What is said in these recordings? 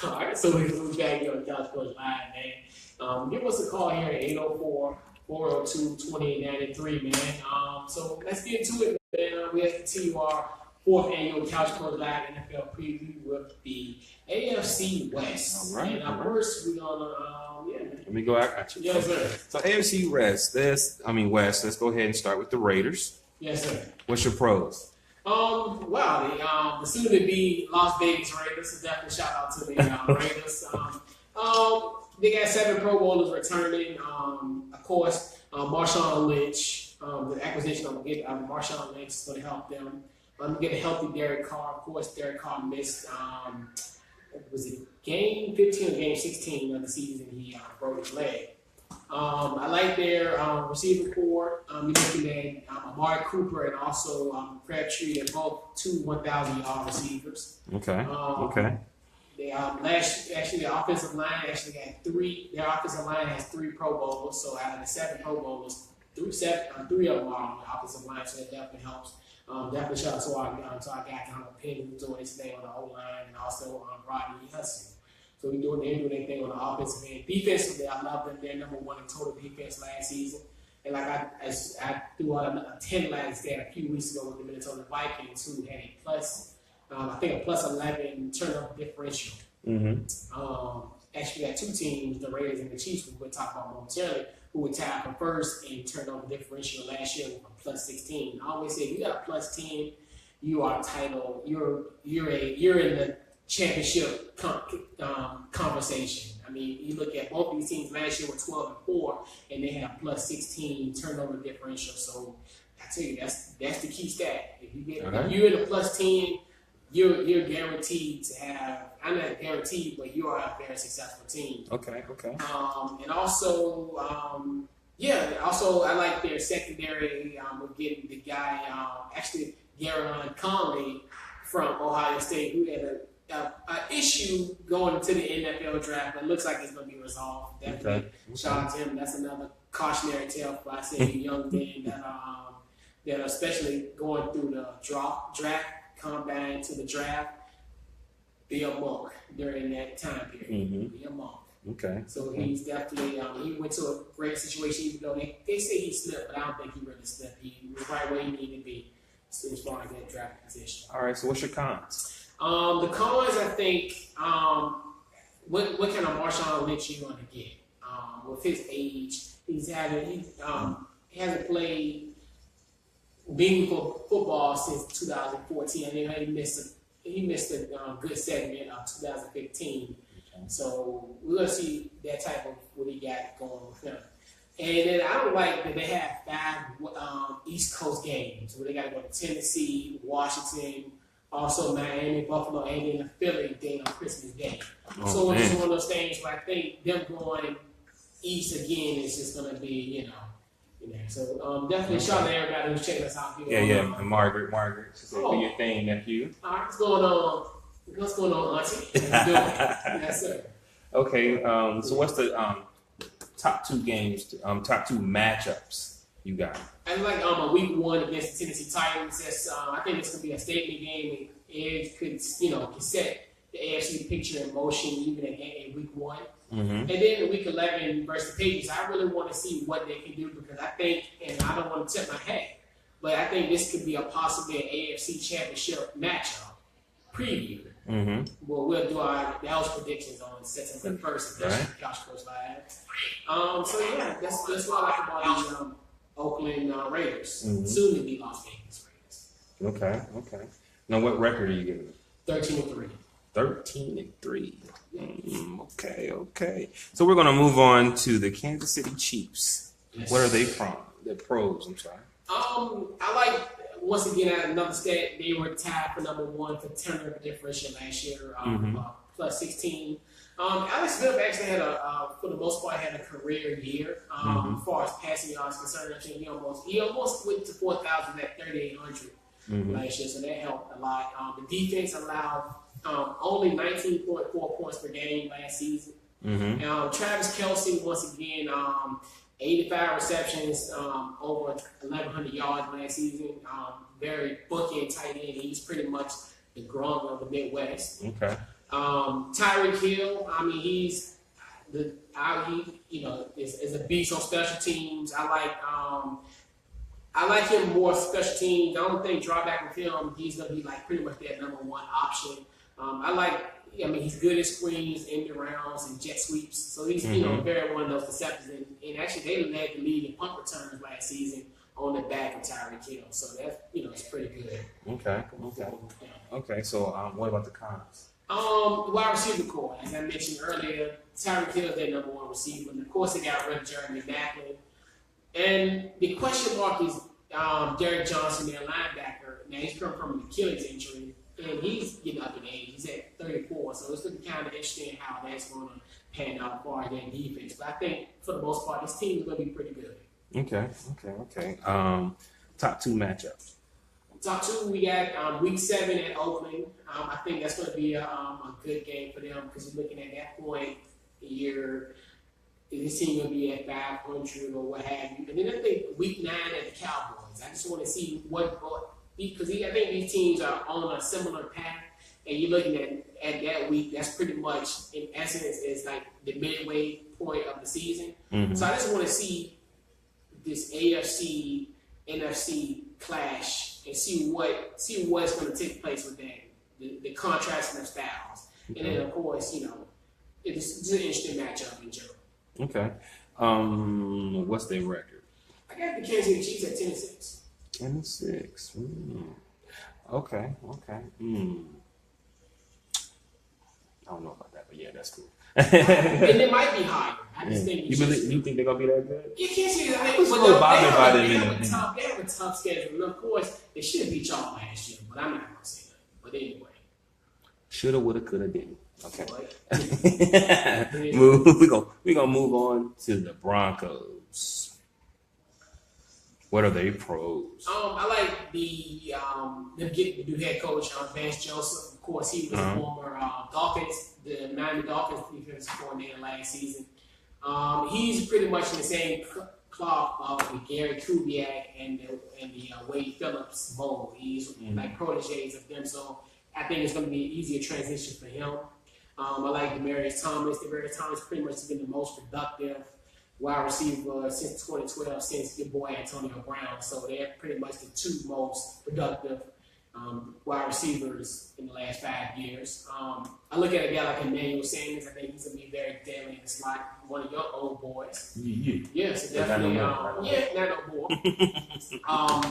All right, so we're back here on Couch Coach Live, man. Give us a call here at 804-402-2893, man. So let's get into it, man. We have to continue our fourth annual Couch Coach Live NFL preview with the AFC West. All right. And first, we're gonna, man. Let me go. I got you. Yes, sir. So AFC West. West. Let's go ahead and start with the Raiders. Yes, sir. What's your pros? The soon-to-be Las Vegas Raiders. So definitely shout out to the Raiders. They got 7 Pro Bowlers returning. Of course, Marshawn Lynch. The acquisition of Marshawn Lynch is going to help them. Get a healthy Derek Carr. Of course, Derek Carr missed. Was it game 15 or game 16 of the season? He broke his leg. I like their receiver core. You're looking at Amari Cooper and also Crabtree. They're both 2 1,000-yard receivers. Okay. They their offensive line actually had 3. Their offensive line has 3 Pro Bowlers. So out of the 7 Pro Bowlers, 3 of them are on the offensive line. So that definitely helps. Definitely shout out to our guy Connor Penn, who's doing his thing on the O-line, and also Rodney Hudson. So they're doing their thing on the offensive end. Defensively, I love them. They're number 1 in total defense last season. And like I threw out a 10-line stat a few weeks ago with the Minnesota Vikings, who had a plus, I think a plus 11 turnover differential. Actually, got 2 teams, the Raiders and the Chiefs, which we'll talk about momentarily, who were tied for first in turnover differential last year with a plus 16. I always say, if you got a plus 10, you are title. You're in the championship conversation. I mean, you look at both these teams last year were 12-4, and they had a plus 16 turnover differential. So I tell you, that's the key stat. If you're in a plus 10, you're guaranteed to have. I'm not guaranteed, but you are a very successful team. Okay. And also, also I like their secondary. We're getting the guy, Garrett Conley from Ohio State, who had an issue going into the NFL draft, but it looks like it's going to be resolved. Definitely shout out to him. That's another cautionary tale for I say young men that are especially going through the draft combine to the draft. Be a monk during that time period. Be a monk. Okay. So he's definitely he went to a great situation, even though they say he slipped, but I don't think he really slipped. He was right where he needed to be as far as that draft position. All right. So what's your cons? The cons, I think, what kind of Marshawn Lynch you want to get? With his age, he hasn't played meaningful football since 2014. I mean, he missed a good segment of 2015. So we're going to see that type of what he got going with him. And then I don't like that they have 5 East Coast games where they got to go to Tennessee, Washington, also Miami, Buffalo, and then Philly day on Christmas Day. So it's one of those things where I think them going east again is just going to be, So definitely shout out to everybody who's checking us out here. Yeah. And Margaret. She said, do your thing, nephew. All right, what's going on, Auntie? How you doing? Yes, sir. Okay, so what's the top 2 games, top 2 matchups you got? I like a week 1 against the Tennessee Titans. I think it's going to be a statement game. It could set the AFC picture in motion even in week 1. And then in week 11 versus the Patriots, I really want to see what they can do because I think, and I don't want to tip my hat, but I think this could be possibly an AFC Championship matchup preview. Well, we'll do our Dallas predictions on September 1st at Couch Coach Live. That's what I like about the Oakland Raiders, soon to be Las Vegas Raiders. Okay. Now, what record are you giving them? 13-3. 13-3. Okay. So we're going to move on to the Kansas City Chiefs. Yes. Where are they from? The pros, I'm sorry. I like, once again, another stat, they were tied for number 1 for turnover differential last year, plus 16. Alex Smith actually had for the most part, had a career year as far as passing yards concerned. I think he almost went to 4,000 at 3,800 last year, so that helped a lot. The defense allowed only 19.4 points per game last season. Travis Kelce, once again, 85 receptions, over 1,100 yards last season. Very bookend tight end. He's pretty much the Gronk of the Midwest. Tyreek Hill, I mean, he's is a beast on special teams. I like him more special teams. I don't think drawback with him, he's gonna be like pretty much that number one option. He's good at screens, end rounds, and jet sweeps. So he's very one of those receptors. And actually, they led the league in punt returns last season on the back of Tyreek Hill. So that's it's pretty good. Okay. So what about the cons? The wide receiver core, as I mentioned earlier, Tyreek Hill is their number one receiver. And of course, they got rid of Jeremy Maclin. And the question mark is Derek Johnson, their linebacker. Now, he's come from an Achilles injury, and he's getting up in age. He's at 34, so it's looking kind of interesting how that's going to pan out for their defense. But I think, for the most part, this team is going to be pretty good. Okay. Top two matchups. Top two, we got Week 7 at Oakland. I think that's going to be a good game for them because you're looking at that point, this team will be at 500 or what have you. And then I think Week 9 at the Cowboys. I just want to see because I think these teams are on a similar path, and you're looking at that week. That's pretty much, in essence, is like the midway point of the season. Mm-hmm. So I just want to see this AFC NFC clash and see what's going to take place with that, the contrasting of styles, and then of course it's just an interesting matchup in general. Okay. What's their record? I got the Kansas City Chiefs at 10-6. 10-6. Okay. I don't know about that, but yeah, that's cool. And it might be higher. I just think you think they're gonna be that good? You can't see that. I was a little bothered by them. They have a tough schedule, and of course, they should have beat y'all last year. But I'm not gonna say that. But anyway, shoulda, woulda, coulda, didn't. Okay. We're gonna move on to the Broncos. What are they pros? I like them getting the new head coach, Vance Joseph. Of course, he was a former the Miami Dolphins defensive coordinator last season. He's pretty much in the same cloth with Gary Kubiak and the Wade Phillips mold. He's like proteges of them, so I think it's going to be an easier transition for him. I like Demaryius Thomas. Demaryius Thomas pretty much has been the most productive wide receiver since 2012, since your boy Antonio Brown. So they're pretty much the two most productive wide receivers in the last 5 years. I look at a guy like Emmanuel Sanders. I think he's going to be very deadly in the slot. One of your old boys. Yeah, so definitely. Not no more. Of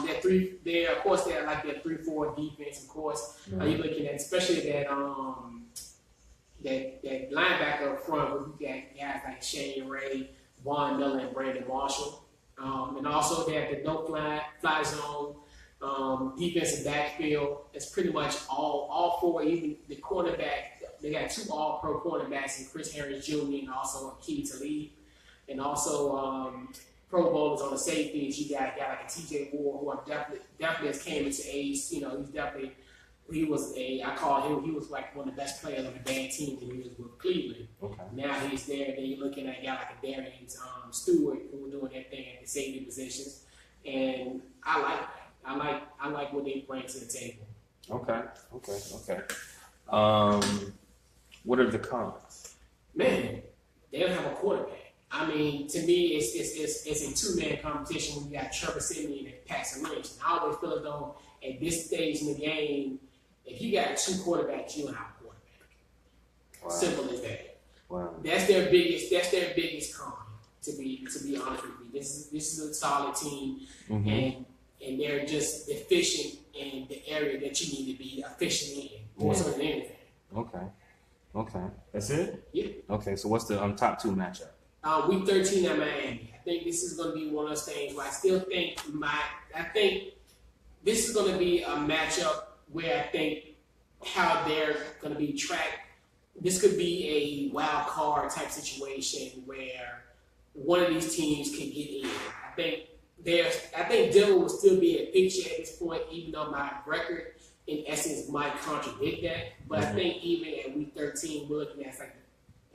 course, they're like their 3-4 defense. Of course, you're looking at especially that linebacker up front where you got guys like Shane Ray, Von Miller, and Brandon Marshall. And also they have the no-fly zone defensive backfield. It's pretty much all four, even the cornerback. They got 2 all-pro cornerbacks in Chris Harris Jr. and also Akeem Talib. And also Pro Bowlers on the safeties. You got a guy like a TJ Ward who definitely has came into age. He was like one of the best players on the bad team when he was with Cleveland. Okay. Now he's there. Then you're looking at a guy like a Darian Stewart who were doing that thing at the safety positions. And I like that. I like what they bring to the table. Okay. What are the cons? Man, they don't have a quarterback. I mean, to me, it's a 2-man competition when you got Trevor Siemian and Paxton Lynch. And I always feel as though at this stage in the game, if you got 2 quarterbacks, you don't have a quarterback. Wow. Simple as that. Wow. That's their biggest con. To be honest with you, this is a solid team, and they're just deficient in the area that you need to be efficient in, more so than anything. Okay. That's it? Yeah. Okay, so what's the top 2 matchup? Week 13 at Miami. I think this is going to be one of those things where I still think this is going to be a matchup where I think how they're going to be tracked. This could be a wild card type situation where one of these teams can get in. I think Denver will still be a picture at this point, even though my record in essence might contradict that. But I think even at week 13, we're looking at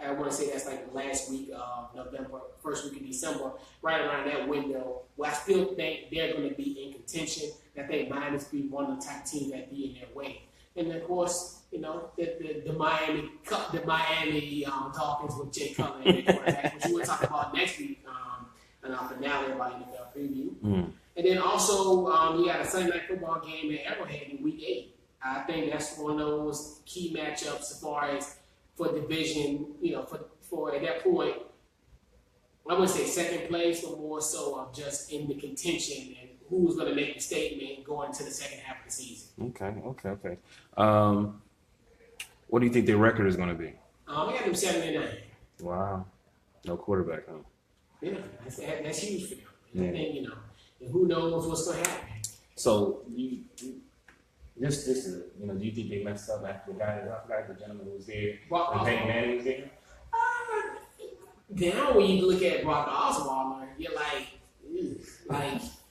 I want to say that's like the last week of November, first week of December, right around that window, where I still think they're going to be in contention. I think Miami's be one of the top teams that be in their way. And then, of course, the Miami Dolphins with Jay Cutler and their quarterback, which we'll talk about next week in our finale of our NFL preview. Mm. And then also you got a Sunday night football game at Arrowhead in Week 8. I think that's one of those key matchups as far as for division, for at that point, I wouldn't say second place, but more so of just in the contention and who's going to make the statement going into the second half of the season. Okay. What do you think their record is going to be? I got them 7-9. Wow. No quarterback, huh? Yeah, that's huge for them. Yeah. I think, and who knows what's going to happen. So, this is, do you think they messed up after the gentleman who was there, when Peyton Manning was there? Now, when you look at Brock Osweiler, you're like,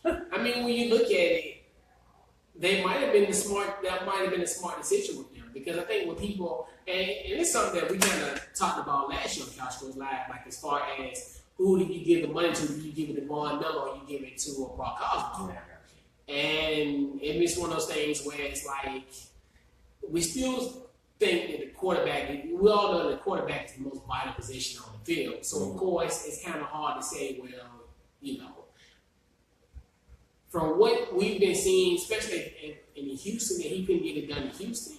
I mean, when you look at it, that might have been the smart decision with them, because I think when people, and it's something that we kind of talked about last year on Couch Goes Live, like as far as who do you give the money to? Do you give it to Von Miller or you give it to Brock Osweiler? And it's one of those things where it's like, we still think that the quarterback, we all know that the quarterback is the most vital position on the field. So, of course, it's kind of hard to say, well, from what we've been seeing, especially in Houston, that he couldn't get it done in Houston,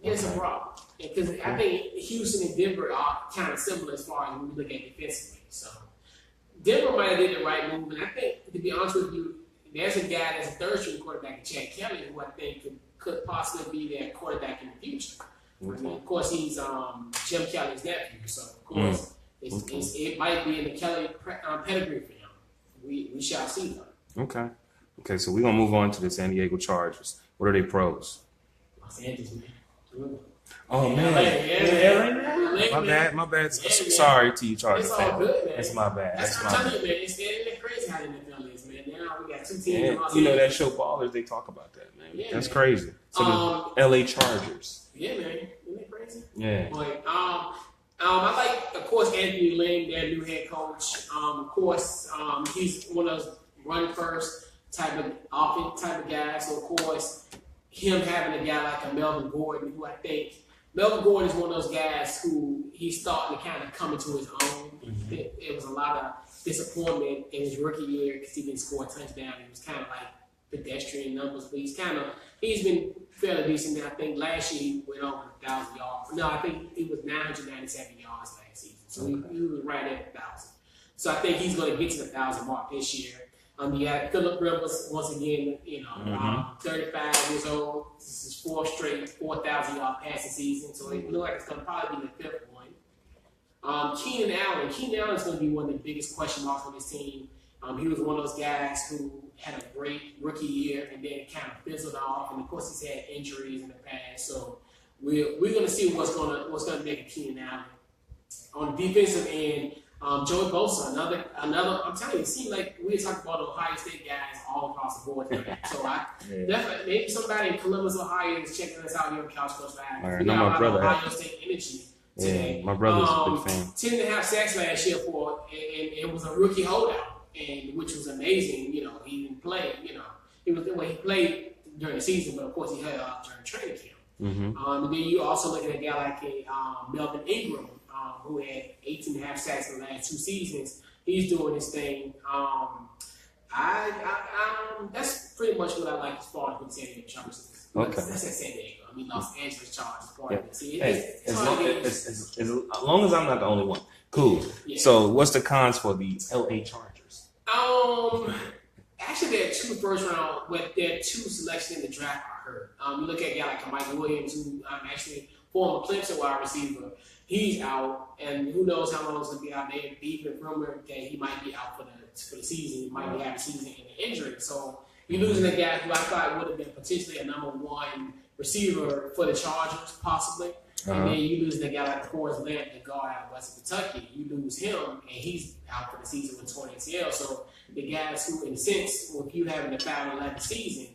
it's a problem. Because I think Houston and Denver are kind of similar as far as when we look at defensively. So, Denver might have did the right move. And I think, to be honest with you, there's a guy that's a third-string quarterback, Chad Kelly, who I think could possibly be their quarterback in the future. I mean, of course, he's Jim Kelly's nephew, so of course it might be in the Kelly pedigree for him. We shall see though. Okay. So we're gonna move on to the San Diego Chargers. What are their pros? Los Angeles, man. Oh man, my bad. Sorry to you, Chargers. It's all good, man. It's my bad. That's what I'm telling you, man. It's crazy how the NFL is, man. Now we got two teams. That show Ballers, they talk about that, man. Yeah, that's man. crazy. So the LA Chargers. Yeah, man. Isn't that crazy? Yeah. But I like, of course, Anthony Lynn, their new head coach. Of course, he's one of those run first type of offense type of guys. So of course, him having a guy like a Melvin Gordon, who I think Melvin Gordon is one of those guys who he's starting to kind of come into his own. Mm-hmm. It was a lot of disappointment in his rookie year because he didn't score a touchdown. He was kind of like pedestrian numbers, but he's been fairly decent. And I think last year he went over 1,000 yards. No, I think he was 997 yards last season. So he was right at 1,000. So I think he's going to get to the 1,000 mark this year. You had Phillip Rivers, once again, 35 years old. This is his fourth straight 4,000-yard passing season. So it looks like it's going to probably be the fifth one. Keenan Allen is going to be one of the biggest question marks on this team. He was one of those guys who had a great rookie year and then it kind of fizzled off. And of course, he's had injuries in the past. So we're going to see what's going to make a Keenan Allen. On the defensive end, Joey Bosa, another. I'm telling you, it seems like we talk about Ohio State guys all across the board. So definitely, maybe somebody in Columbus, Ohio, is checking us out here on Couch Coach Live. All right, know my brother. Ohio State energy today. Yeah, my brother's a big fan. 10.5 sacks last year and it was a rookie holdout, which was amazing. He didn't play. He played during the season, but of course he held out during training camp. Mm-hmm. And then you also look at a guy like Melvin Ingram, who had 18.5 sacks in the last 2 seasons. He's doing his thing. That's pretty much what I like as far as with San Diego Chargers. Okay. That's at San Diego. I mean, Los Angeles Chargers. As long as I'm not the only one. Cool. Yeah. So what's the cons for the LA Chargers? Actually, there are 2 first round, but there are 2 selections in the draft are hurt. You look at a guy like Mike Williams, who actually former Clemson wide receiver. He's out, and who knows how long he's going to be out there. Even rumored that he might be out for the season. He might be having a season in an injury. So you're losing a guy who I thought would have been potentially a number 1 receiver for the Chargers, possibly. And then you lose a guy like Forrest Lamp, the guard out of West Kentucky. You lose him, and he's out for the season with torn ACL. So the guys who, in a sense, with you having a 5-11 season,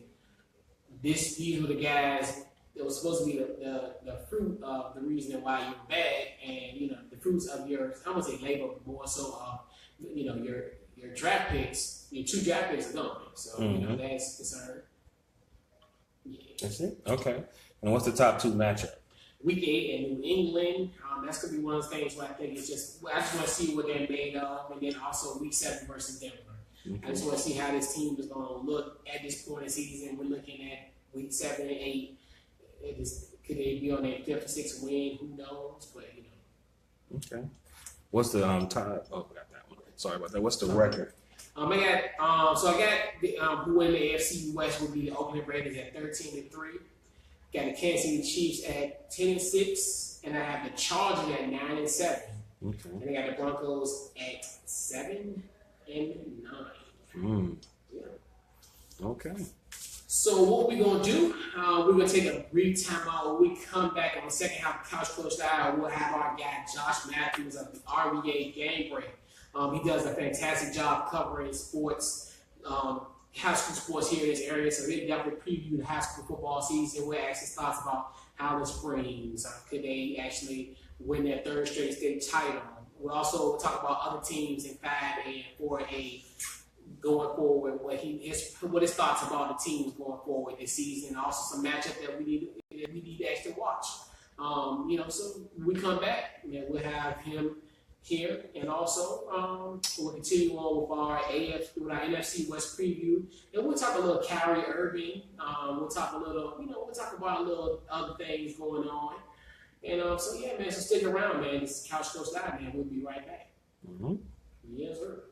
these were the guys. It was supposed to be the fruit of the reason why you're bad, and the fruits of your, I wouldn't say labor, but more so of your draft picks. Your 2 draft picks are gone, so that's concerned. Yeah. That's it. Okay. And what's the top 2 matchup? Week 8 in New England. That's gonna be one of those things where I think it's just I just want to see what they're made of, and then also Week 7 versus Denver. I just want to see how this team is going to look at this point in the season. We're looking at Week 7 and 8. Could they be on their 5th or 6th win? Who knows? But Okay. What's the top? Oh, I got that one. Sorry about that. What's the record? I got who win the AFC West would be the Oakland Raiders at 13-3. Got the Kansas City Chiefs at 10-6, and I have the Chargers at 9-7. Okay. And I got the Broncos at 7-9. Yeah. Okay. So what we're gonna do? We're gonna take a brief time out. When we come back on the second half of Couch Coach Style, we'll have our guy Josh Matthews of the RBA Game Break. He does a fantastic job covering sports, high school sports here in this area. So he'll definitely preview the high school football season. We'll ask his thoughts about how the Springs could they actually win their 3rd straight state title. We'll also talk about other teams in 5A and 4A going forward. What his thoughts about the teams going forward this season. And also some matchup that we need to actually watch. So when we come back, we'll have him here, and also we'll continue on with our NFC West preview, and we'll talk a little Kyrie Irving. We'll talk a little, we'll talk about a little other things going on, and so stick around, man. This is Couch Coach Live, man. We'll be right back. Mm-hmm. Yes, sir.